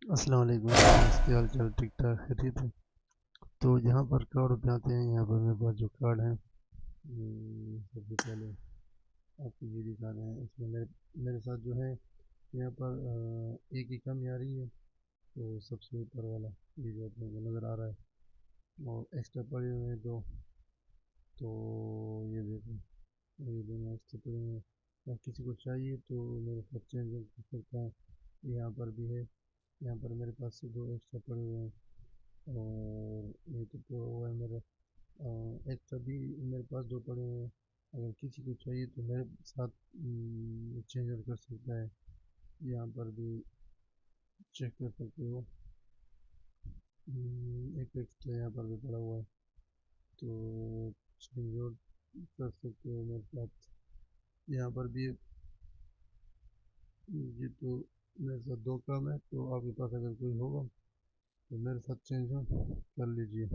अस्सलाम वालेकुम दोस्त, क्या हाल चाल? ठीक ठाक खैरियत है। तो यहाँ पर कार्ड पे आते हैं। यहाँ पर मेरे पास जो कार्ड है, सबसे पहले आपको ये दिखा रहे हैं। इसमें मेरे मेरे साथ जो है यहाँ पर एक ही कमी आ रही है। तो सबसे ऊपर वाला ये जो अपने को नज़र आ रहा है, और एक्स्ट्रा पड़े हुए हैं दो। तो ये देखो, ये दोनों एक्स्ट्रा पड़े हुए हैं। या किसी को चाहिए तो मेरे साथ चेंज कर सकता है। यहाँ पर भी है, यहाँ पर मेरे पास से दो एक्स्ट्रा पड़े हुए हैं। और ये तो पूरा हुआ है मेरा। एक्स्ट्रा भी मेरे पास दो पड़े हुए हैं। अगर किसी को चाहिए तो मेरे साथ चेंज कर सकता है। यहाँ पर भी चेक कर सकते हो। एक एक्स्ट्रा यहाँ पर भी पड़ा हुआ है, तो चेंज कर सकते हो मेरे साथ। यहाँ पर भी ये तो मेरे साथ दो कम है, तो आपके पास अगर कोई होगा तो मेरे साथ चेंज कर लीजिए।